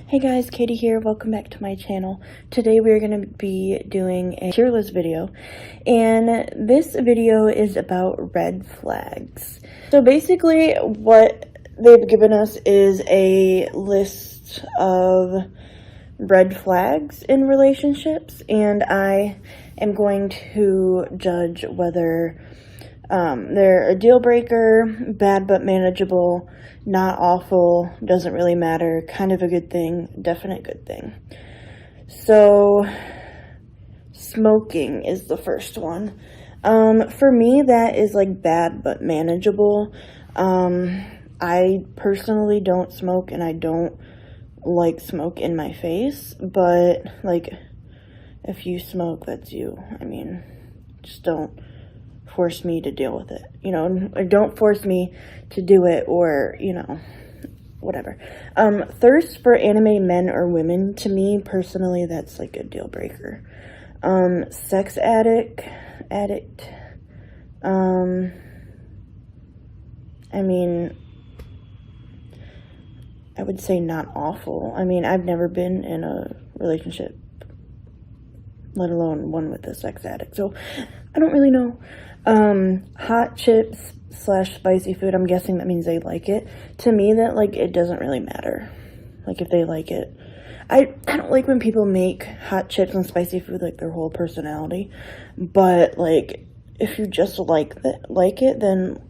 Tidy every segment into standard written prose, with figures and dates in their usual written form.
Hey guys, Katie here. Welcome back to my channel. Today we are going to be doing a tier list video, and this video is about red flags. So basically what they've given us is a list of red flags in relationships, and I am going to judge whether they're a deal breaker, bad but manageable, not awful, doesn't really matter, kind of a good thing, definite good thing. So, smoking is the first one. For me, that is like bad but manageable. I personally don't smoke, and I don't like smoke in my face, but like, if you smoke, that's you. I mean, just don't force me to deal with it, or don't force me to do it, or, whatever. Thirst for anime men or women, to me, personally, that's like a deal breaker. Sex addict, I mean, I would say not awful. I mean, I've never been in a relationship, let alone one with a sex addict, so I don't really know. Hot chips / spicy food, I'm guessing that means they like it. To me, that, like, it doesn't really matter, like, if they like it. I don't like when people make hot chips and spicy food, like, their whole personality, but, like, if you just like it, then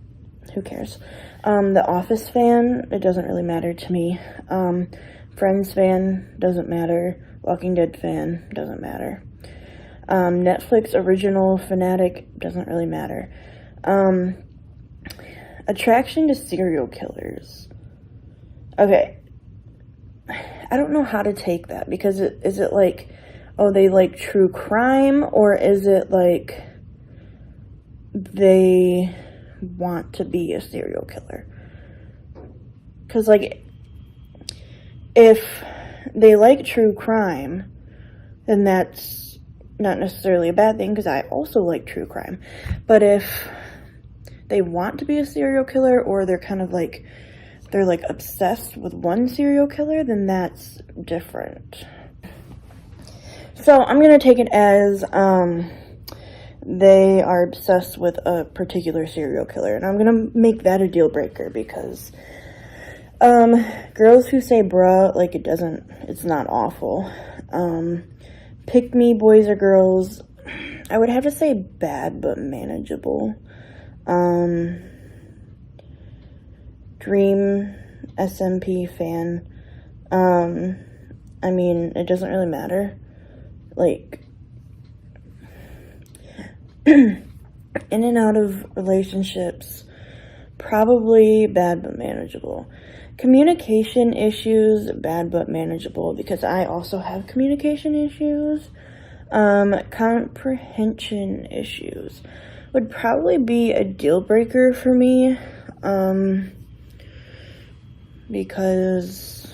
who cares? The Office fan, it doesn't really matter to me. Friends fan, doesn't matter. Walking Dead fan, doesn't matter. Netflix original fanatic, doesn't really matter. Attraction to serial killers. Okay. I don't know how to take that, because is it like, oh, they like true crime, or is it like they want to be a serial killer? Because, like, if they like true crime, then that's not necessarily a bad thing, because I also like true crime. But if they want to be a serial killer, or they're kind of like, they're like obsessed with one serial killer, then that's different. So I'm going to take it as they are obsessed with a particular serial killer, and I'm going to make that a deal breaker, because girls who say bruh, like, it's not awful. Pick me boys or girls, I would have to say bad but manageable. Dream SMP fan, I mean, it doesn't really matter. Like, in and out of relationships, probably bad but manageable. Communication issues, bad but manageable, because I also have communication issues. Comprehension issues would probably be a deal breaker for me, because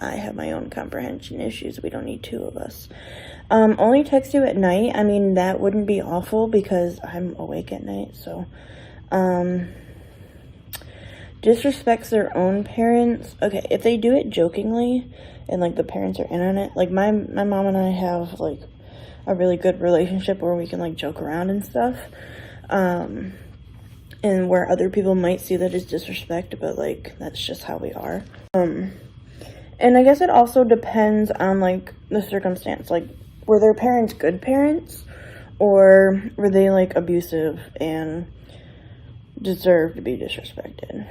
I have my own comprehension issues. We don't need two of us. Only text you at night, I mean, that wouldn't be awful, because I'm awake at night, so, disrespects their own parents. Okay, if they do it jokingly and, like, the parents are in on it, like, my mom and I have, like, a really good relationship where we can, like, joke around and stuff, and where other people might see that as disrespect, but, like, that's just how we are. And I guess it also depends on, like, the circumstance. Like, were their parents good parents, or were they, like, abusive and deserve to be disrespected?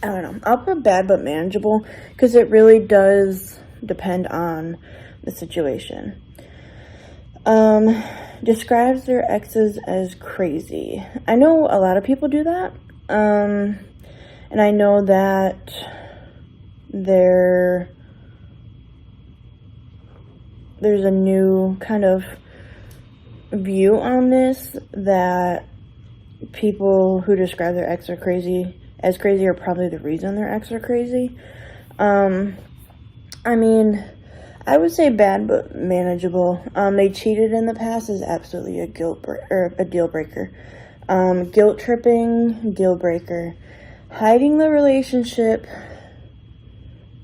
I don't know. I'll put bad but manageable, because it really does depend on the situation. Describes their exes as crazy. I know a lot of people do that. And I know that there's a new kind of view on this, that people who describe their ex are crazy are probably the reason their ex are crazy. I mean, I would say bad but manageable. They cheated in the past is absolutely a deal breaker. Guilt tripping, deal breaker. Hiding the relationship,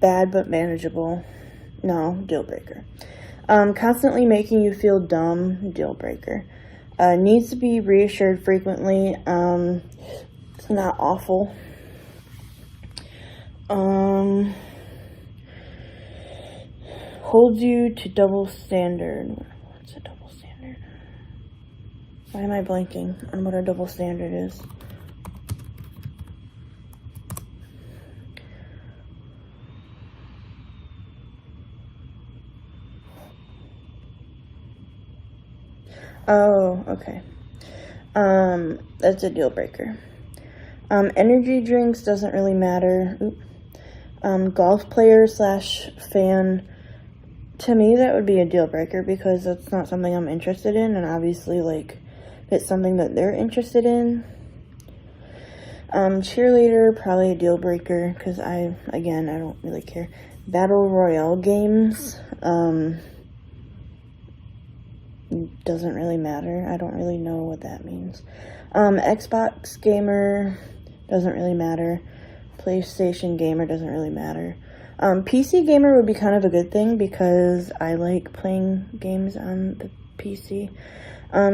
bad but manageable. No, deal breaker. Constantly making you feel dumb, deal breaker. Needs to be reassured frequently. It's not awful. Holds you to double standard. What's a double standard? Why am I blanking on what a double standard is? Oh, okay. That's a deal breaker. Energy drinks doesn't really matter. Golf player / fan. To me, that would be a deal breaker because that's not something I'm interested in, and obviously, like, if it's something that they're interested in. Cheerleader, probably a deal breaker because I don't really care. Battle Royale games, doesn't really matter. I don't really know what that means. Xbox gamer, doesn't really matter. PlayStation gamer, doesn't really matter. PC gamer would be kind of a good thing because I like playing games on the PC.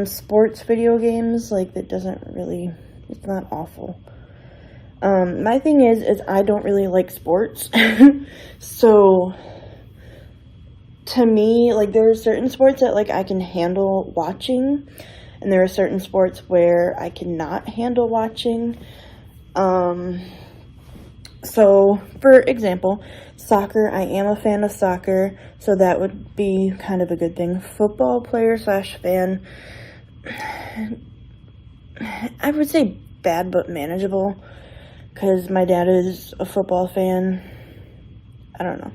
Sports video games, like, that doesn't really, it's not awful. My thing is I don't really like sports. So, to me, like, there are certain sports that, like, I can handle watching, and there are certain sports where I cannot handle watching. So, for example, soccer, I am a fan of soccer, so that would be kind of a good thing. Football player / fan, I would say bad but manageable, because my dad is a football fan. I don't know.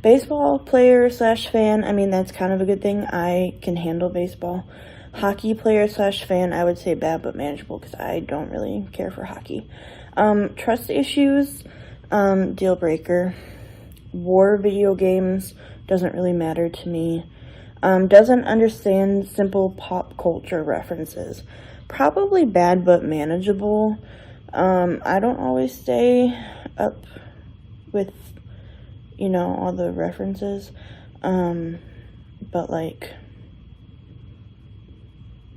Baseball player / fan, I mean, that's kind of a good thing. I can handle baseball. Hockey player / fan, I would say bad but manageable, because I don't really care for hockey. Trust issues, deal breaker. War video games, doesn't really matter to me. Doesn't understand simple pop culture references. Probably bad but manageable. I don't always stay up with, all the references. But, like,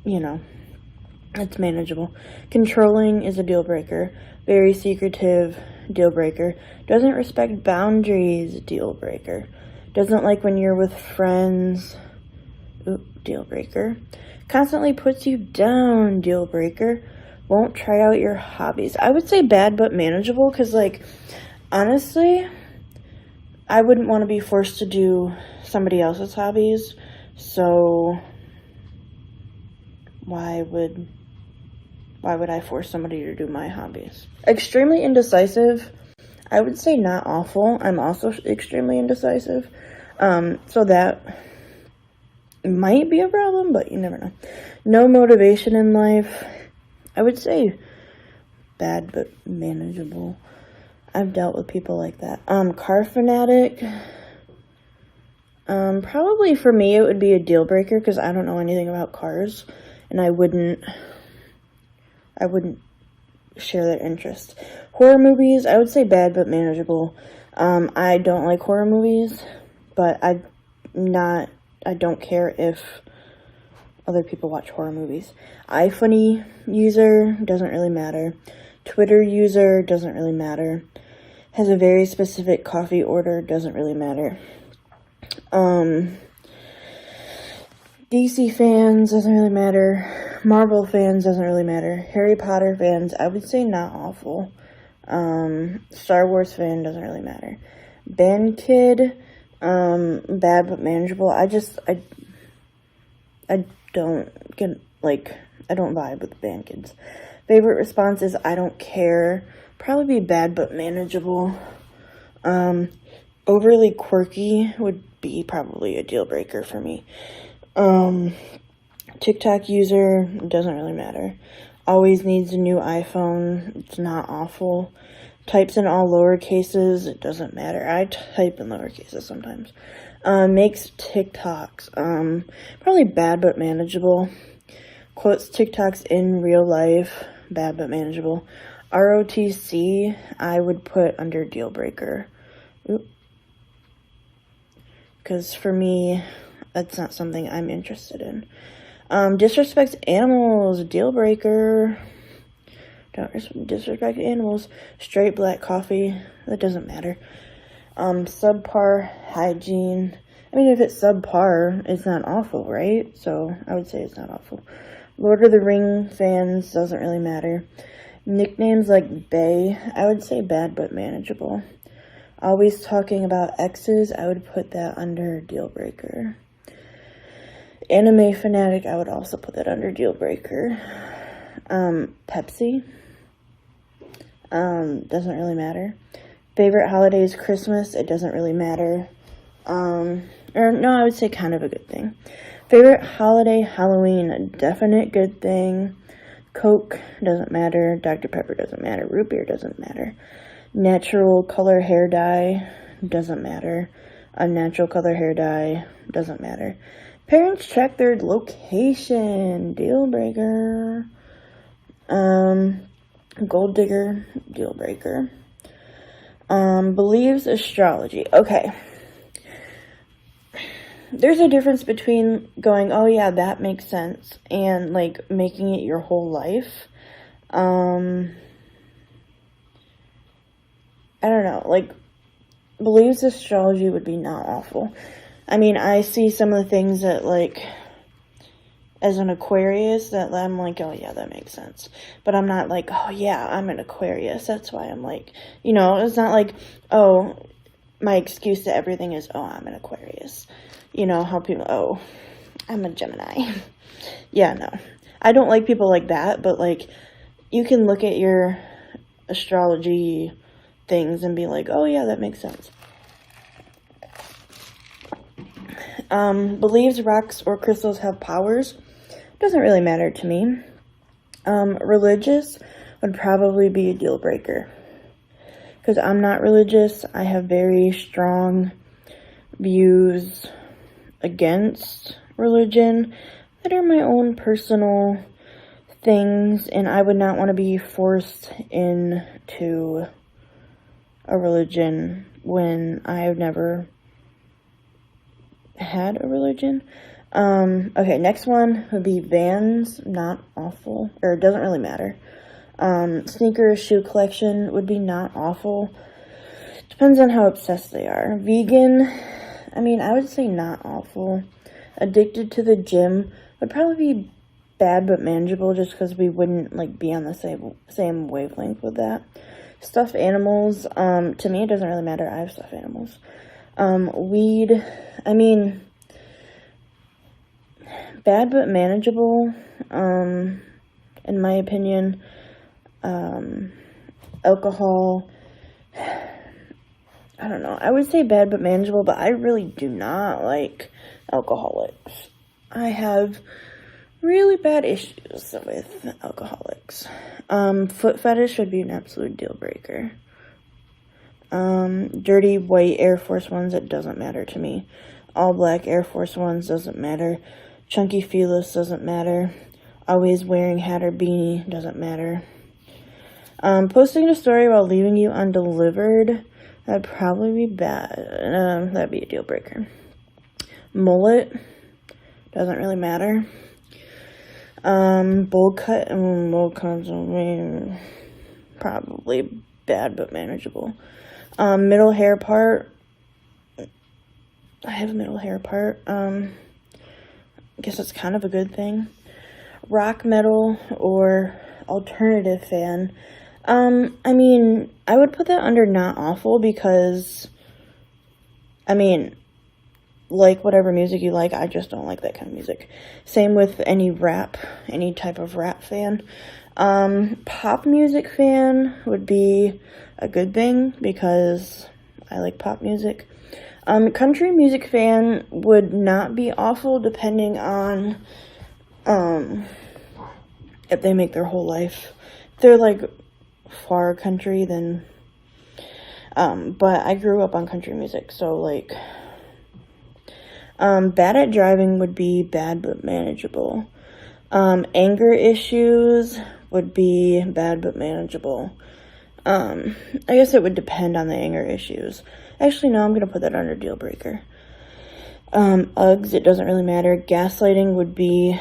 it's manageable. Controlling is a deal breaker. Very secretive, deal breaker. Doesn't respect boundaries, deal breaker. Doesn't like when you're with friends, deal breaker. Constantly puts you down, deal breaker. Won't try out your hobbies. I would say bad but manageable because, like, honestly, I wouldn't want to be forced to do somebody else's hobbies, so why would I force somebody to do my hobbies? Extremely indecisive, I would say not awful. I'm also extremely indecisive, so that might be a problem, but you never know. No motivation in life, I would say bad but manageable. I've dealt with people like that. Car fanatic, probably for me it would be a deal breaker because I don't know anything about cars, and I wouldn't share that interest. Horror movies, I would say bad but manageable. I don't like horror movies, but I don't care if other people watch horror movies. iFunny user, doesn't really matter. Twitter user, doesn't really matter. Has a very specific coffee order, doesn't really matter. DC fans, doesn't really matter. Marvel fans, doesn't really matter. Harry Potter fans, I would say not awful. Star Wars fan, doesn't really matter. Band kid, bad but manageable. I don't get, like, I don't vibe with band kids. Favorite response is I don't care. Probably be bad but manageable. Overly quirky would be probably a deal breaker for me. TikTok user, doesn't really matter. Always needs a new iPhone, it's not awful. Types in all lower cases, it doesn't matter. I type in lower cases sometimes. Makes TikToks, probably bad but manageable. Quotes TikToks in real life, bad but manageable. ROTC, I would put under deal breaker. because for me, that's not something I'm interested in. Disrespects animals, deal breaker. Don't disrespect animals. Straight black coffee, that doesn't matter. Subpar hygiene. I mean, if it's subpar, it's not awful, right? So I would say it's not awful. Lord of the Ring fans, doesn't really matter. Nicknames like Bae, I would say bad but manageable. Always talking about exes, I would put that under deal breaker. Anime fanatic, I would also put that under deal breaker. Pepsi, doesn't really matter. Favorite holiday is Christmas, it doesn't really matter. Or no, I would say kind of a good thing. Favorite holiday, Halloween, a definite good thing. Coke doesn't matter. Dr. Pepper doesn't matter. Root beer doesn't matter. Natural color hair dye doesn't matter. Unnatural color hair dye doesn't matter. Parents check their location, deal breaker. Gold digger, deal breaker. Believes astrology. Okay. There's a difference between going, oh yeah, that makes sense, and like making it your whole life. I don't know, like, believes astrology would be not awful. I mean, I see some of the things that, like, as an Aquarius, that I'm like, oh yeah, that makes sense. But I'm not like, oh yeah, I'm an Aquarius, that's why I'm like, you know, it's not like, oh, my excuse to everything is, oh, I'm an Aquarius. You know, how people, oh, I'm a Gemini. Yeah, no. I don't like people like that, but, like, you can look at your astrology things and be like, oh, yeah, that makes sense. Believes rocks or crystals have powers. Doesn't really matter to me. Religious would probably be a deal breaker. Because I'm not religious. I have very strong views against religion that are my own personal things, and I would not want to be forced into a religion when I've never had a religion. Okay, next one would be Vans, not awful, or it doesn't really matter. Sneakers, shoe collection would be not awful. Depends on how obsessed they are. Vegan, I mean, I would say not awful. Addicted to the gym would probably be bad but manageable, just because we wouldn't, like, be on the same wavelength with that. Stuffed animals, to me it doesn't really matter. I have stuffed animals. Weed, I mean, bad but manageable, in my opinion. Alcohol, I don't know, I would say bad but manageable, but I really do not like alcoholics. I have really bad issues with alcoholics. Foot fetish would be an absolute deal breaker. Dirty white Air Force Ones, it doesn't matter to me. All black Air Force Ones, doesn't matter. Chunky feelers, doesn't matter. Always wearing hat or beanie, doesn't matter. Posting a story while leaving you undelivered, that'd probably be bad. That'd be a deal breaker. Mullet, doesn't really matter. Bowl cut, probably bad but manageable. Middle hair part, I have a middle hair part. I guess that's kind of a good thing. Rock metal or alternative fan. I mean, I would put that under not awful because, I mean, like whatever music you like, I just don't like that kind of music. Same with any rap, any type of rap fan. Pop music fan would be a good thing because I like pop music. Country music fan would not be awful depending on if they make their whole life. If they're like far country, then but I grew up on country music, so like bad at driving would be bad but manageable. Anger issues would be bad but manageable. I guess it would depend on the anger issues. Actually, no, I'm gonna put that under deal breaker. Uggs, it doesn't really matter. Gaslighting would be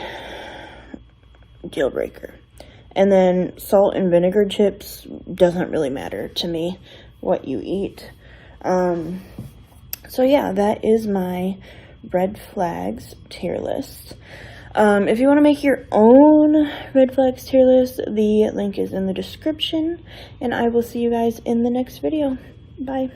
deal breaker. And then salt and vinegar chips doesn't really matter to me what you eat. So yeah, that is my red flags tier list. If you want to make your own red flags tier list, the link is in the description, and I will see you guys in the next video. Bye.